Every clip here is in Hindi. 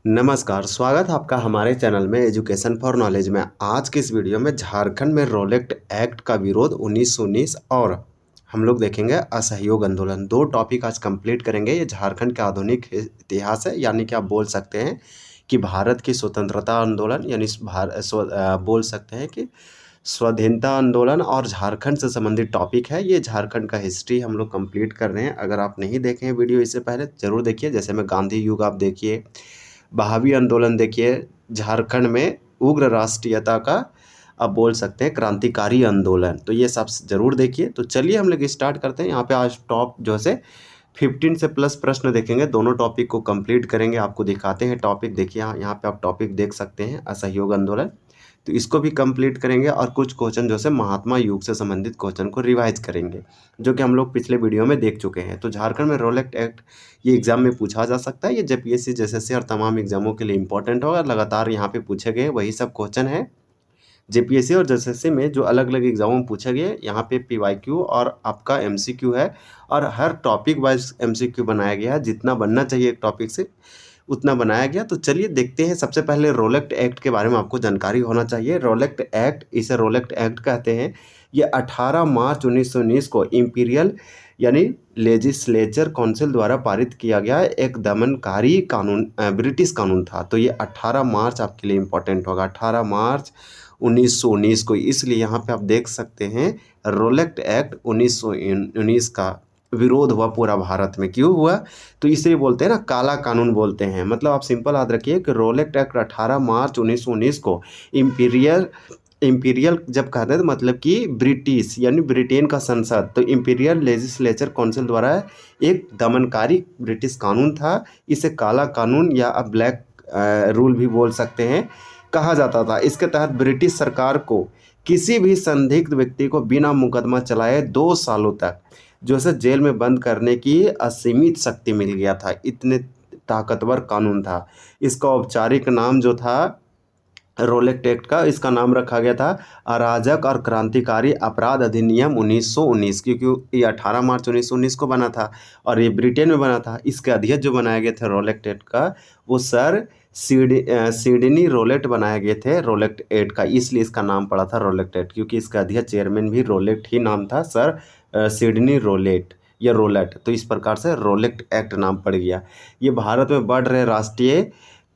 नमस्कार, स्वागत है आपका हमारे चैनल में एजुकेशन फॉर नॉलेज में। आज की इस वीडियो में झारखंड में रोलेट एक्ट का विरोध 1919 और हम लोग देखेंगे असहयोग आंदोलन। दो टॉपिक आज कंप्लीट करेंगे। ये झारखंड का आधुनिक इतिहास है, यानी कि आप बोल सकते हैं कि भारत की स्वतंत्रता आंदोलन, यानी बोल सकते हैं कि स्वाधीनता आंदोलन और झारखंड से संबंधित टॉपिक है। ये झारखंड का हिस्ट्री हम लोग कंप्लीट कर रहे हैं। अगर आप नहीं देखे हैं वीडियो इससे पहले ज़रूर देखिए। जैसे में गांधी युग आप देखिए, बहावी आंदोलन देखिए, झारखंड में उग्र राष्ट्रीयता का आप बोल सकते हैं क्रांतिकारी आंदोलन, तो ये सब ज़रूर देखिए। तो चलिए हम लोग स्टार्ट करते हैं। यहाँ पे आज टॉप जो है 15 से प्लस प्रश्न देखेंगे। दोनों टॉपिक को कंप्लीट करेंगे। आपको दिखाते हैं टॉपिक। देखिए यहाँ पे आप टॉपिक देख सकते हैं, असहयोग आंदोलन। तो इसको भी कंप्लीट करेंगे और कुछ क्वेश्चन जो है महात्मा युग से संबंधित क्वेश्चन को रिवाइज करेंगे, जो कि हम लोग पिछले वीडियो में देख चुके हैं। तो झारखंड में रोलेट एक्ट ये एग्जाम में पूछा जा सकता है। ये जेपीएससी जेएसएससी और तमाम एग्जामों के लिए इंपॉर्टेंट होगा। लगातार यहाँ पे पूछे गए वही सब क्वेश्चन है जेपीएससी और जेएसएससी में, जो अलग अलग एग्जामों में पूछे गए। यहाँ पे पीवाईक्यू और आपका एमसीक्यू है, और हर टॉपिक वाइज एमसीक्यू बनाया गया है। जितना बनना चाहिए एक टॉपिक से उतना बनाया गया। तो चलिए देखते हैं। सबसे पहले रोलेट एक्ट के बारे में आपको जानकारी होना चाहिए। रोलेट एक्ट, इसे रोलेट एक्ट कहते हैं। ये 18 मार्च 1919 को इम्पीरियल यानी लेजिस्लेचर काउंसिल द्वारा पारित किया गया एक दमनकारी कानून, ब्रिटिश कानून था। तो ये 18 मार्च आपके लिए इम्पोर्टेंट होगा, 18 मार्च 1919 को। इसलिए यहाँ पे आप देख सकते हैं रोलेट एक्ट 1919 का विरोध हुआ पूरा भारत में। क्यों हुआ? तो इसे बोलते हैं ना, काला कानून बोलते हैं। मतलब आप सिंपल याद रखिए कि रोलेट एक्ट 18 मार्च 1919 को इम्पीरियल इम्पीरियल जब कहते हैं तो मतलब कि ब्रिटिश यानी ब्रिटेन का संसद, तो इम्पीरियल लेजिस्लेचर काउंसिल द्वारा एक दमनकारी ब्रिटिश कानून था। इसे काला कानून या ब्लैक रूल भी बोल सकते हैं, कहा जाता था। इसके तहत ब्रिटिश सरकार को किसी भी संदिग्ध व्यक्ति को बिना मुकदमा चलाए 2 सालों तक जो है जेल में बंद करने की असीमित शक्ति मिल गया था। इतने ताकतवर कानून था। इसका औपचारिक नाम जो था रोलेट एक्ट का, इसका नाम रखा गया था अराजक और क्रांतिकारी अपराध अधिनियम 1919, क्योंकि ये 18 मार्च 1919 को बना था और ये ब्रिटेन में बना था। इसके अध्यक्ष जो बनाए गए थे रोलेट एक्ट का, वो सर सिडनी रोलेट बनाए गए थे रोलेट एक्ट का। इसलिए इसका नाम पड़ा था रोलेट एक्ट, क्योंकि इसका अध्यक्ष चेयरमैन भी रोलेट ही नाम था, सर सिडनी रोलेट या रोलेट। तो इस प्रकार से रोलेट एक्ट नाम पड़ गया। ये भारत में बढ़ रहे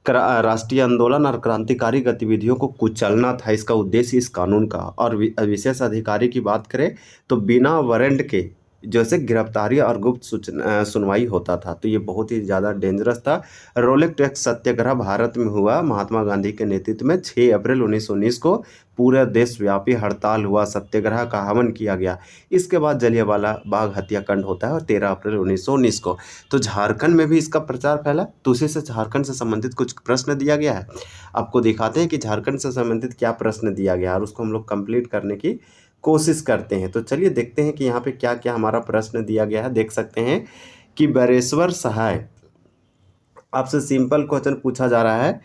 राष्ट्रीय आंदोलन और क्रांतिकारी गतिविधियों को कुचलना था इसका उद्देश्य इस कानून का। और विशेष अधिकारी की बात करें तो बिना वारंट के जैसे गिरफ्तारी और गुप्त सुनवाई होता था। तो ये बहुत ही ज़्यादा डेंजरस था। रोलेट एक्ट सत्याग्रह भारत में हुआ महात्मा गांधी के नेतृत्व में 6 अप्रैल 1919 को। पूरे देशव्यापी हड़ताल हुआ, सत्याग्रह का आह्वान किया गया। इसके बाद जलियांवाला बाग हत्याकांड होता है और 13 अप्रैल 1919 को। तो झारखंड में भी इसका प्रचार फैला। तो उसी से झारखंड से संबंधित कुछ प्रश्न दिया गया है। आपको दिखाते हैं कि झारखंड से संबंधित क्या प्रश्न दिया गया है और उसको हम लोग कंप्लीट करने की कोशिश करते हैं। तो चलिए देखते हैं कि यहाँ पे क्या क्या हमारा प्रश्न दिया गया है। देख सकते हैं कि बरेश्वर सहाय, आपसे सिंपल क्वेश्चन पूछा जा रहा है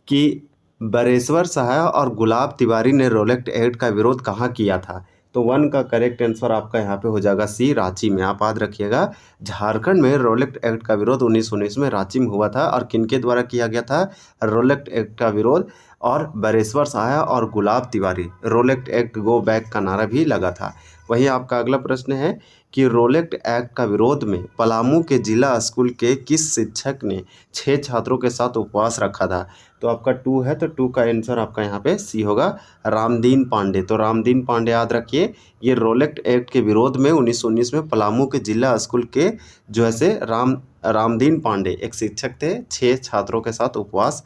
कि बरेश्वर सहाय और गुलाब तिवारी ने रोलेट एक्ट का विरोध कहाँ किया था? तो 1 का करेक्ट आंसर आपका यहाँ पे हो जाएगा सी, रांची में। आप याद रखिएगा, झारखंड में रोलेट एक्ट का विरोध 1919 में रांची में हुआ था। और किनके द्वारा किया गया था रोलेट एक्ट का विरोध? और बरेश्वर सहाय और Gulab Tiwari. Rowlatt act go back का नारा भी लगा था। वहीं आपका अगला प्रश्न है कि रोलेट एक्ट का विरोध में पलामू के जिला स्कूल के किस शिक्षक ने 6 छात्रों के साथ उपवास रखा था? तो आपका 2 है, तो 2 का आंसर आपका यहाँ पे सी होगा, रामदीन पांडे। तो रामदीन पांडे याद रखिए, ये रोलेट एक्ट के विरोध में 1919 में पलामू के जिला स्कूल के जो है से रामदीन पांडे एक शिक्षक थे, 6 छात्रों के साथ उपवास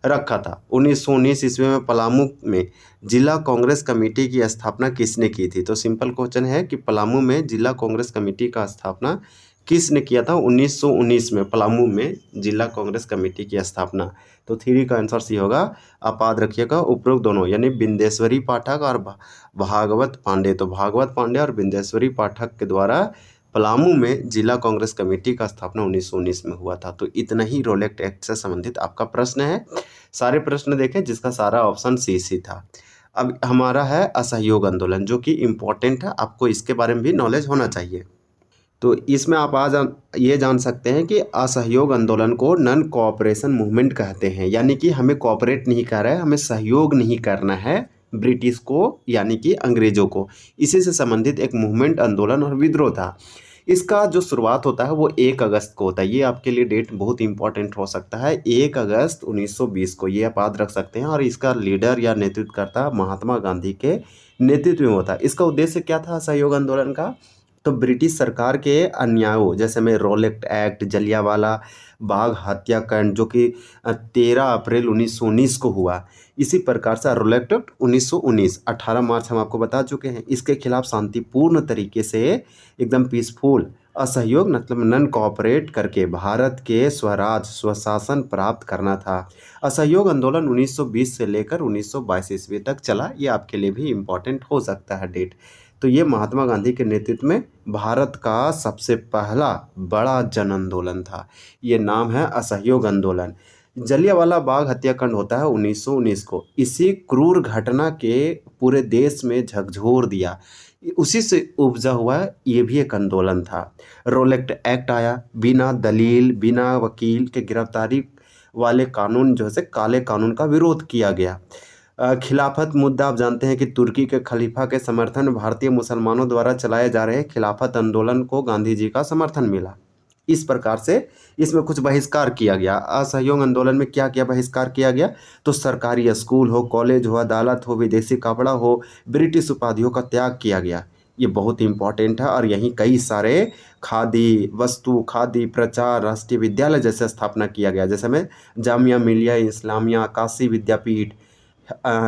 रखा था। 1919 ईस्वी में पलामू में जिला कांग्रेस कमेटी की स्थापना किसने की थी? तो सिंपल क्वेश्चन है कि पलामू में जिला कांग्रेस कमेटी का स्थापना किसने किया था? 1919 में पलामू में जिला कांग्रेस कमेटी की स्थापना। तो 3 का आंसर सी होगा। आप याद रखिएगा उपरोक्त दोनों यानी बिंदेश्वरी पाठक और भागवत पांडे। तो भागवत पांडे और बिंदेश्वरी पाठक के द्वारा पलामू में जिला कांग्रेस कमेटी का स्थापना 1919 में हुआ था। तो इतना ही रोलेट एक्ट से संबंधित आपका प्रश्न है। सारे प्रश्न देखें जिसका सारा ऑप्शन सी था। अब हमारा है असहयोग आंदोलन, जो कि इम्पोर्टेंट है, आपको इसके बारे में भी नॉलेज होना चाहिए। तो इसमें आप आज ये जान सकते हैं कि असहयोग आंदोलन को नॉन कोऑपरेशन मूवमेंट कहते हैं, यानी कि हमें कोऑपरेट नहीं कर रहा है, हमें सहयोग नहीं करना है ब्रिटिश को यानी कि अंग्रेजों को। इसी से संबंधित एक मूवमेंट, आंदोलन और विद्रोह था। इसका जो शुरुआत होता है वो 1 अगस्त को होता है। ये आपके लिए डेट बहुत इंपॉर्टेंट हो सकता है, 1 अगस्त 1920 को, ये आप याद रख सकते हैं। और इसका लीडर या नेतृत्वकर्ता महात्मा गांधी के नेतृत्व में होता है। इसका उद्देश्य क्या था असहयोग आंदोलन का? तो ब्रिटिश सरकार के अन्यायों, जैसे में रोलेक्ट एक्ट, जलियांवाला बाग हत्याकांड जो कि 13 अप्रैल 1919 को हुआ, इसी प्रकार से रोलेक्ट एक्ट 1919 18 मार्च हम आपको बता चुके हैं। इसके खिलाफ शांतिपूर्ण तरीके से एकदम पीसफुल असहयोग मतलब नॉन कोऑपरेट करके भारत के स्वराज स्वशासन प्राप्त करना था। असहयोग आंदोलन 1920 से लेकर 1922 ईस्वी तक चला। ये आपके लिए भी इम्पोर्टेंट हो सकता है डेट। तो ये महात्मा गांधी के नेतृत्व में भारत का सबसे पहला बड़ा जन आंदोलन था। ये नाम है असहयोग आंदोलन। जलियांवाला बाग हत्याकांड होता है 1919 को। इसी क्रूर घटना के पूरे देश में झकझोर दिया, उसी से उपजा हुआ ये भी एक आंदोलन था। रोलेक्ट एक्ट आया, बिना दलील बिना वकील के गिरफ्तारी वाले कानून जो है काले कानून का विरोध किया गया। खिलाफत मुद्दा आप जानते हैं कि तुर्की के खलीफा के समर्थन में भारतीय मुसलमानों द्वारा चलाए जा रहे खिलाफत आंदोलन को गांधी जी का समर्थन मिला। इस प्रकार से इसमें कुछ बहिष्कार किया गया। असहयोग आंदोलन में क्या क्या बहिष्कार किया गया? तो सरकारी स्कूल हो, कॉलेज हो, अदालत हो, विदेशी कपड़ा हो, ब्रिटिश उपाधियों का त्याग किया गया। ये बहुत इंपॉर्टेंट है। और यहीं कई सारे खादी वस्तु, खादी प्रचार, राष्ट्रीय विद्यालय जैसे स्थापना किया गया, जैसे में जामिया मिलिया इस्लामिया, काशी विद्यापीठ,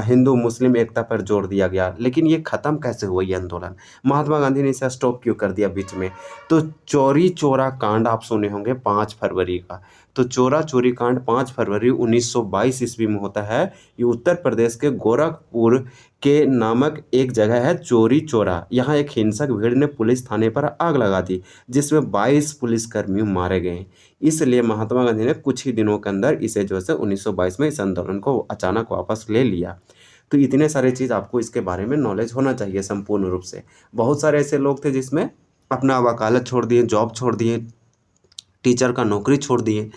हिंदू मुस्लिम एकता पर जोर दिया गया। लेकिन ये ख़त्म कैसे हुआ ये आंदोलन? महात्मा गांधी ने इसे स्टॉप क्यों कर दिया बीच में? तो चौरी चौरा कांड आप सुने होंगे 5 फरवरी का। तो चोरा चोरी कांड 5 फरवरी 1922 ईस्वी में होता है। ये उत्तर प्रदेश के गोरखपुर के नामक एक जगह है चोरी चौरा। यहाँ एक हिंसक भीड़ ने पुलिस थाने पर आग लगा दी, जिसमें 22 पुलिसकर्मी मारे गए। इसलिए महात्मा गांधी ने कुछ ही दिनों के अंदर इसे जो है 1922 में इस आंदोलन को अचानक वापस ले लिया। तो इतने सारे चीज़ आपको इसके बारे में नॉलेज होना चाहिए संपूर्ण रूप से। बहुत सारे ऐसे लोग थे जिसमें अपना वकालत छोड़ दिए, जॉब छोड़ दिए, टीचर का नौकरी छोड़ दिए।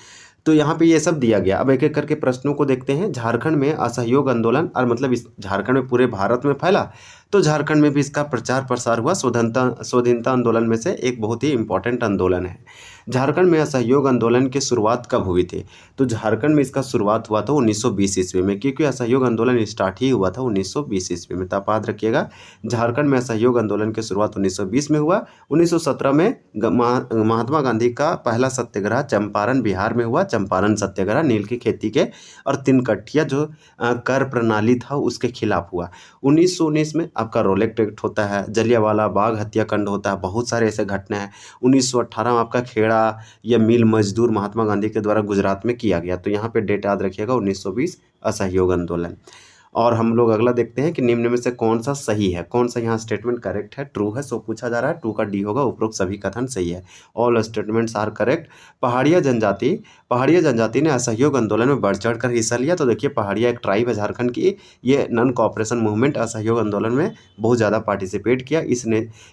तो यहाँ पे ये सब दिया गया। अब एक एक करके प्रश्नों को देखते हैं। झारखंड में असहयोग आंदोलन, और मतलब इस झारखंड में पूरे भारत में फैला, तो झारखंड में भी इसका प्रचार प्रसार हुआ। स्वाधीनता आंदोलन में से एक बहुत ही इंपॉर्टेंट आंदोलन है। झारखंड में असहयोग आंदोलन की शुरुआत कब हुई थी? तो झारखंड में इसका शुरुआत हुआ था 1920 ईस्वी में, क्योंकि असहयोग आंदोलन स्टार्ट ही हुआ था 1920 ईस्वी में। तो आप याद रखिएगा, झारखंड में असहयोग आंदोलन की शुरुआत 1920 में हुआ। 1917 में महात्मा गांधी का पहला सत्याग्रह चंपारण बिहार में हुआ। चंपारण सत्याग्रह नील की खेती के और तिनकठिया जो कर प्रणाली था उसके खिलाफ हुआ। 1919 में आपका रोलेक्ट एक्ट होता है, जलियांवाला बाग हत्याकांड होता है, बहुत सारे ऐसे घटना है। 1918 में आपका खेड़ा या मिल मजदूर महात्मा गांधी के द्वारा गुजरात में किया गया। तो यहाँ पे डेट याद रखिएगा 1920 असहयोग आंदोलन। और हम लोग अगला देखते हैं कि निम्न में से कौन सा सही है, कौन सा यहाँ स्टेटमेंट करेक्ट है, ट्रू है। सो पूछा जा रहा है, ट्रू का डी होगा, उपरोक्त सभी कथन सही है। All statements are correct. Pahariya जनजाति ने असहयोग आंदोलन में बढ़ चढ़ कर हिस्सा लिया। तो देखिए, पहाड़िया एक ट्राइब है झारखंड की। ये नॉन कोऑपरेशन मूवमेंट असहयोग आंदोलन में बहुत ज़्यादा पार्टिसिपेट किया।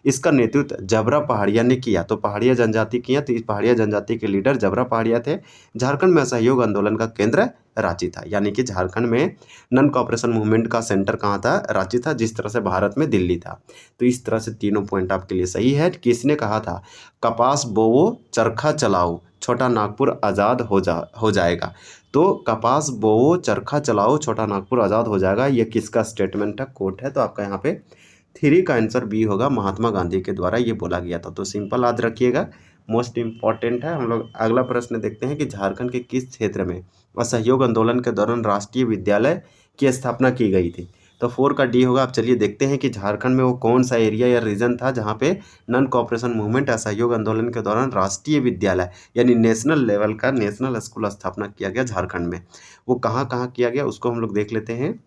इसका नेतृत्व जबरा पहाड़िया ने किया। तो पहाड़िया जनजाति किया, तो इस पहाड़िया जनजाति के लीडर जबरा पहाड़िया थे। झारखंड में असहयोग आंदोलन का केंद्र रांची था, यानी कि झारखंड में नॉन कोऑपरेशन मूवमेंट का सेंटर कहाँ था? रांची था, जिस तरह से भारत में दिल्ली था। तो इस तरह से तीनों पॉइंट आपके लिए सही है। किसने कहा था? कपास बोवो चरखा चलाओ, छोटा नागपुर आज़ाद हो जाएगा। तो कपास बोवो चरखा चलाओ, छोटा नागपुर आज़ाद हो जाएगा, ये किसका स्टेटमेंट है, कोट है? तो आपका यहाँ पे 3 का आंसर बी होगा, महात्मा गांधी के द्वारा ये बोला गया था। तो सिंपल याद रखिएगा, मोस्ट इम्पॉर्टेंट है। हम लोग अगला प्रश्न देखते हैं कि झारखंड के किस क्षेत्र में असहयोग आंदोलन के दौरान राष्ट्रीय विद्यालय की स्थापना की गई थी? तो 4 का डी होगा। आप चलिए देखते हैं कि झारखंड में वो कौन सा एरिया या रीजन था जहाँ पे नॉन कोऑपरेशन मूवमेंट असहयोग आंदोलन के दौरान राष्ट्रीय विद्यालय यानी नेशनल लेवल का नेशनल स्कूल स्थापना किया गया झारखंड में। वो कहाँ कहाँ किया गया उसको हम लोग देख लेते हैं।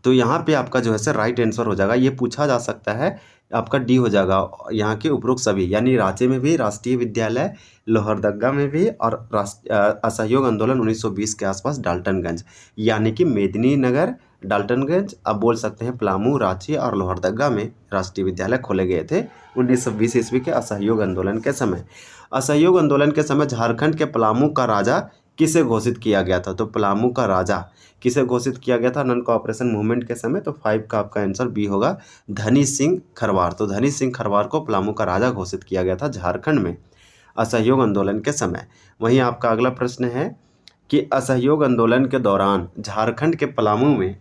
तो यहाँ पे आपका जो है सर राइट आंसर हो जाएगा। ये पूछा जा सकता है, आपका डी हो जाएगा। यहाँ के उपरोक्त सभी, यानी रांची में भी राष्ट्रीय विद्यालय, लोहरदगा में भी, और असहयोग आंदोलन 1920 के आसपास डाल्टनगंज, यानी कि मेदिनीनगर डाल्टनगंज, अब बोल सकते हैं पलामू, रांची और लोहरदगा में राष्ट्रीय विद्यालय खोले गए थे 1920 ईस्वी के असहयोग आंदोलन के समय। असहयोग आंदोलन के समय झारखंड के पलामू का राजा किसे घोषित किया गया था? तो पलामू का राजा किसे घोषित किया गया था नॉन कोऑपरेशन मूवमेंट के समय? तो 5 का आपका आंसर बी होगा, धनी सिंह खरवार। तो धनी सिंह खरवार को पलामू का राजा घोषित किया गया था झारखंड में असहयोग आंदोलन के समय। वहीं आपका अगला प्रश्न है कि असहयोग आंदोलन के दौरान झारखंड के पलामू में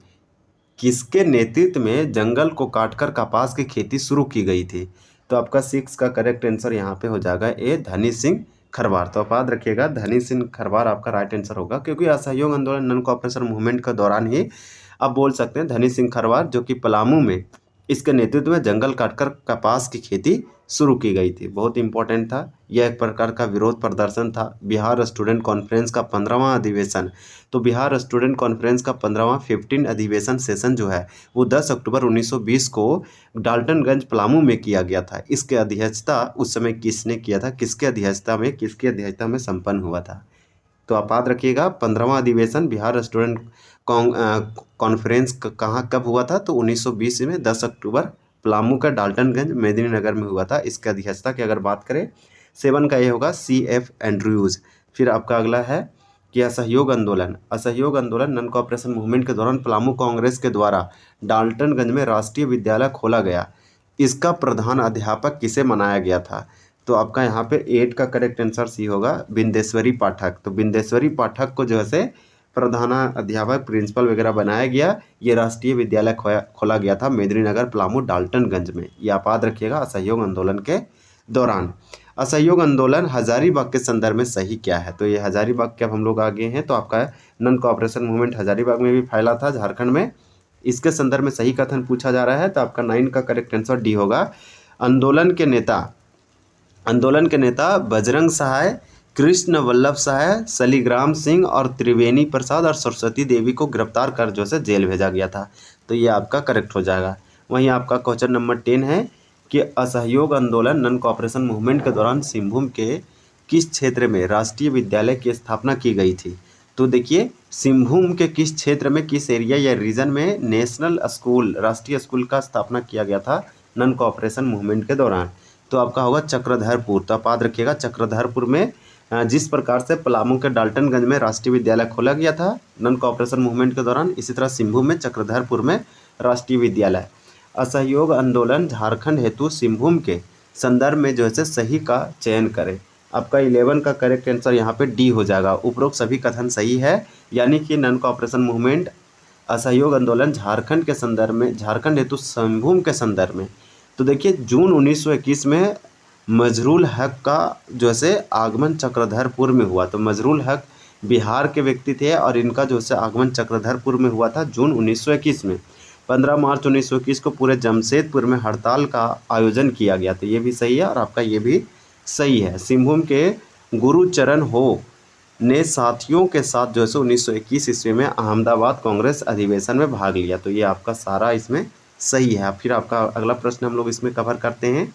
किसके नेतृत्व में जंगल को काटकर कपास की खेती शुरू की गई थी? तो आपका 6 का करेक्ट आंसर यहाँ पे हो जाएगा ए, धनी सिंह खरवार। तो आप याद रखिएगा, धनी सिंह खरवार आपका राइट आंसर होगा, क्योंकि असहयोग आंदोलन नॉन कोऑपरेशन मूवमेंट के दौरान ही आप बोल सकते हैं धनी सिंह खरवार, जो कि पलामू में इसके नेतृत्व में जंगल काटकर कपास की खेती शुरू की गई थी। बहुत इंपॉर्टेंट था, यह एक प्रकार का विरोध प्रदर्शन था। बिहार स्टूडेंट कॉन्फ्रेंस का 15वां अधिवेशन, तो बिहार स्टूडेंट कॉन्फ्रेंस का 15वां 15 अधिवेशन सेशन जो है वो 10 अक्टूबर 1920 को डाल्टनगंज पलामू में किया गया था। इसके अध्यक्षता उस समय किसने किया था? किसके अध्यक्षता में संपन्न हुआ था? तो आप याद रखिएगा, 15वां अधिवेशन बिहार स्टूडेंट कॉन्फ्रेंस कहाँ कब हुआ था? तो 1920 में 10 अक्टूबर पलामू का डाल्टनगंज मेदिनीनगर में हुआ था। इसके अध्यक्षता की अगर बात करें 7 का ये होगा CF एंड्रयूज। फिर आपका अगला है कि असहयोग आंदोलन नॉन कोऑपरेशन मूवमेंट के दौरान पलामू कांग्रेस के द्वारा डाल्टनगंज में राष्ट्रीय विद्यालय खोला गया। इसका प्रधान अध्यापक किसे बनाया गया था? तो आपका यहाँ पे 8 का करेक्ट आंसर सी होगा, बिंदेश्वरी पाठक। तो बिंदेश्वरी पाठक को जो है प्रधान अध्यापक प्रिंसिपल वगैरह बनाया गया। ये राष्ट्रीय विद्यालय खोला गया था मेदिनीनगर पलामू डाल्टनगंज में। ये आप याद रखिएगा असहयोग आंदोलन के दौरान। असहयोग आंदोलन हजारीबाग के संदर्भ में सही क्या है? तो ये हजारीबाग के अब हम लोग आगे हैं, तो आपका नॉन कोऑपरेशन मूवमेंट हजारीबाग में भी फैला था झारखंड में। इसके संदर्भ में सही कथन पूछा जा रहा है, तो आपका 9 का करेक्ट आंसर डी होगा। आंदोलन के नेता बजरंग सहाय, कृष्ण वल्लभ सहाय, सलीग्राम सिंह और त्रिवेणी प्रसाद और सरस्वती देवी को गिरफ्तार कर जो से जेल भेजा गया था। तो ये आपका करेक्ट हो जाएगा। वहीं आपका क्वेश्चन नंबर 10 है कि असहयोग आंदोलन नॉन कोऑपरेशन मूवमेंट के दौरान सिंहभूम के किस क्षेत्र में राष्ट्रीय विद्यालय की स्थापना की गई थी? तो देखिए, सिंहभूम के किस क्षेत्र में, किस एरिया या रीजन में नेशनल स्कूल, राष्ट्रीय स्कूल का स्थापना किया गया था नॉन कोऑपरेशन मूवमेंट के दौरान? तो आपका होगा चक्रधरपुर। तो आप याद रखिएगा, चक्रधरपुर में जिस प्रकार से पलामू के डाल्टनगंज में राष्ट्रीय विद्यालय खोला गया था नॉन कोऑपरेशन मूवमेंट के दौरान, इसी तरह सिंहभूम में चक्रधरपुर में राष्ट्रीय विद्यालय। असहयोग आंदोलन झारखंड हेतु सिंहभूम के संदर्भ में जो है सही का चयन करें। आपका 11 का करेक्ट आंसर यहाँ पे डी हो जाएगा। उपरोक्त सभी कथन सही है, यानी कि नॉन कोऑपरेशन मूवमेंट असहयोग आंदोलन झारखंड के संदर्भ में, झारखंड हेतु सिंहभूम के संदर्भ में। तो देखिए, जून 1921 में मजरूल हक का जो है आगमन चक्रधरपुर में हुआ। तो मजरूल हक बिहार के व्यक्ति थे और इनका जो है आगमन चक्रधरपुर में हुआ था जून 1921 में। 15 मार्च 1921 को पूरे जमशेदपुर में हड़ताल का आयोजन किया गया। तो ये भी सही है और आपका ये भी सही है। सिंहभूम के गुरुचरण हो ने साथियों के साथ जो है 1921 ईस्वी में अहमदाबाद कांग्रेस अधिवेशन में भाग लिया। तो ये आपका सारा इसमें सही है। फिर आपका अगला प्रश्न हम लोग इसमें कवर करते हैं।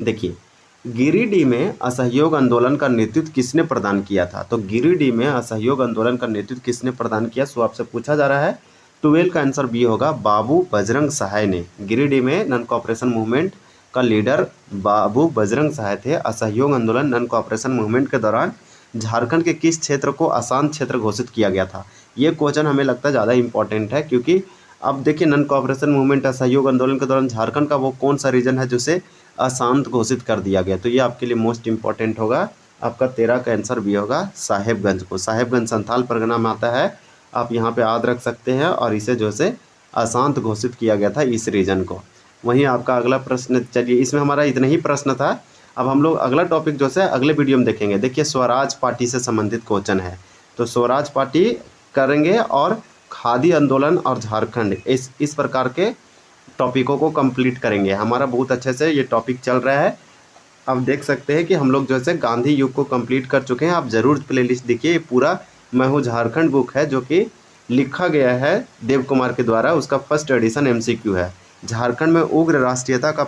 देखिए, गिरिडीह में असहयोग आंदोलन का नेतृत्व किसने प्रदान किया था? तो गिरिडीह में असहयोग आंदोलन का नेतृत्व किसने प्रदान किया, सो आपसे पूछा जा रहा है। 12 का आंसर बी होगा, बाबू बजरंग सहाय ने। गिरिडीह में नॉन कोऑपरेशन मूवमेंट का लीडर बाबू बजरंग सहाय थे। असहयोग आंदोलन नॉन कोऑपरेशन मूवमेंट के दौरान झारखंड के किस क्षेत्र को अशांत क्षेत्र घोषित किया गया था? ये क्वेश्चन हमें लगता है ज़्यादा इंपॉर्टेंट है, क्योंकि अब देखिए, नॉन कोऑपरेशन मूवमेंट असहयोग आंदोलन के दौरान झारखंड का वो कौन सा रीजन है जिसे अशांत घोषित कर दिया गया? तो ये आपके लिए मोस्ट इंपॉर्टेंट होगा। आपका 13 का आंसर भी होगा साहेबगंज को। साहेबगंज संथाल परगना में आता है, आप यहाँ पे याद रख सकते हैं। और इसे जो से अशांत घोषित किया गया था इस रीजन को। वहीं आपका अगला प्रश्न, चलिए इसमें हमारा इतना ही प्रश्न था। अब हम लोग अगला टॉपिक जो है अगले वीडियो में देखेंगे। देखिए, स्वराज पार्टी से संबंधित क्वेश्चन है, तो स्वराज पार्टी करेंगे और खादी आंदोलन और झारखंड, इस प्रकार के टॉपिकों को कंप्लीट करेंगे। हमारा बहुत अच्छे से ये टॉपिक चल रहा है। अब देख सकते हैं कि हम लोग जो है गांधी युग को कंप्लीट कर चुके हैं। आप ज़रूर प्लेलिस्ट देखिए, ये पूरा मैं हूँ झारखंड बुक है जो कि लिखा गया है देव कुमार के द्वारा। उसका फर्स्ट एडिशन MCQ है। झारखंड में उग्र राष्ट्रीयता का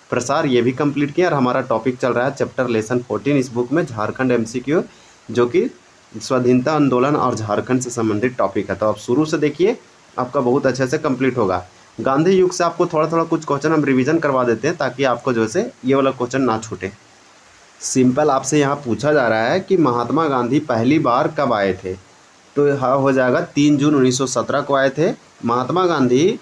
प्रसार ये भी कंप्लीट किया। और हमारा टॉपिक चल रहा है चैप्टर लेसन 14 इस बुक में, झारखंड MCQ, जो कि स्वाधीनता आंदोलन और झारखंड से संबंधित टॉपिक है। तो आप शुरू से देखिए आपका बहुत अच्छे से कंप्लीट होगा। गांधी युग से आपको थोड़ा थोड़ा कुछ क्वेश्चन हम रिवीजन करवा देते हैं ताकि आपको जो है ये वाला क्वेश्चन ना छूटे। सिंपल आपसे यहाँ पूछा जा रहा है कि महात्मा गांधी पहली बार कब आए थे, तो यह हो जाएगा 3 जून 1917 को आए थे। महात्मा गांधी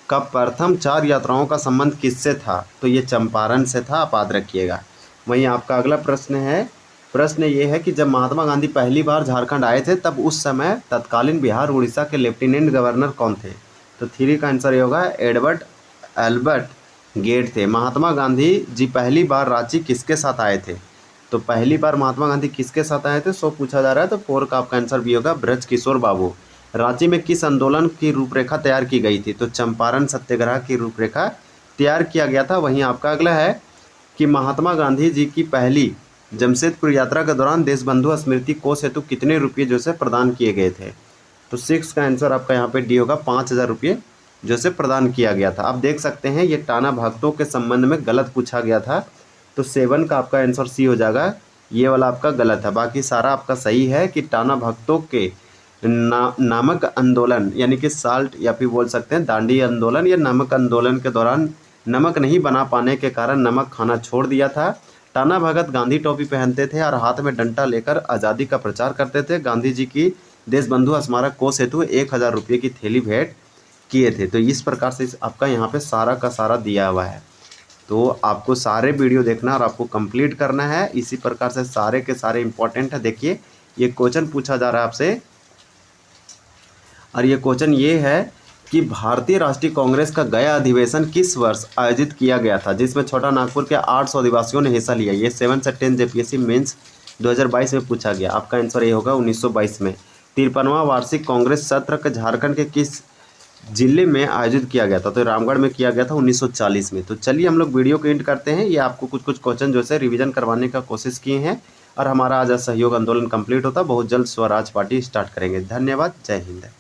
का प्रथम 4 यात्राओं का संबंध किससे था, तो ये चंपारण से था, आप याद रखिएगा। वहीं आपका अगला प्रश्न है, प्रश्न ये है कि जब महात्मा गांधी पहली बार झारखंड आए थे तब उस समय तत्कालीन बिहार उड़ीसा के लेफ्टिनेंट गवर्नर कौन थे, तो 3 का आंसर ये होगा एडवर्ड एल्बर्ट गेट थे। महात्मा गांधी जी पहली बार रांची किसके साथ आए थे, तो पहली बार महात्मा गांधी किसके साथ आए थे, 100 पूछा जा रहा है, तो 4 का आपका आंसर भी होगा ब्रज किशोर बाबू। रांची में किस आंदोलन की रूपरेखा तैयार की गई थी, तो चंपारण सत्याग्रह की रूपरेखा तैयार किया गया था। वहीं आपका अगला है कि महात्मा गांधी जी की पहली जमशेदपुर यात्रा के दौरान देशबंधु स्मृति कोष हेतु कितने रुपये जो से प्रदान किए गए थे, तो 6 का आंसर आपका यहाँ पे डी होगा, 5,000 रुपये जो से प्रदान किया गया था। आप देख सकते हैं ये टाना भक्तों के संबंध में गलत पूछा गया था, तो 7 का आपका आंसर सी हो जाएगा, ये वाला आपका गलत है। बाकी सारा आपका सही है कि टाना भक्तों के नामक आंदोलन यानी कि साल्ट या फिर बोल सकते हैं दांडी आंदोलन या नमक आंदोलन के दौरान नमक नहीं बना पाने के कारण नमक खाना छोड़ दिया था। टाना भगत गांधी टोपी पहनते थे और हाथ में डंडा लेकर आज़ादी का प्रचार करते थे। गांधी जी की देशबंधु स्मारक कोष हेतु 1,000 रुपये की थैली भेंट किए थे। तो इस प्रकार से आपका यहाँ पे सारा का सारा दिया हुआ है, तो आपको सारे वीडियो देखना और आपको कंप्लीट करना है। इसी प्रकार से सारे के सारे इंपॉर्टेंट है। देखिए ये क्वेश्चन पूछा जा रहा है आपसे, और ये क्वेश्चन ये है कि भारतीय राष्ट्रीय कांग्रेस का गया अधिवेशन किस वर्ष आयोजित किया गया था, जिसमें छोटा नागपुर के 800 अधिवासियों ने हिस्सा लिया। ये 7 से 10 जेपीएससी मेंस 2022 में पूछा गया। आपका आंसर ये होगा 1922 में। 53वां वार्षिक कांग्रेस सत्र के झारखंड के किस जिले में आयोजित किया गया था, तो रामगढ़ में किया गया था 1940 में। तो चलिए हम लोग वीडियो को एंड करते हैं। ये आपको कुछ कुछ क्वेश्चन जो है रिवीजन करवाने का कोशिश किए हैं, और हमारा आज असहयोग आंदोलन कंप्लीट होता, बहुत जल्द स्वराज पार्टी स्टार्ट करेंगे। धन्यवाद, जय हिंद।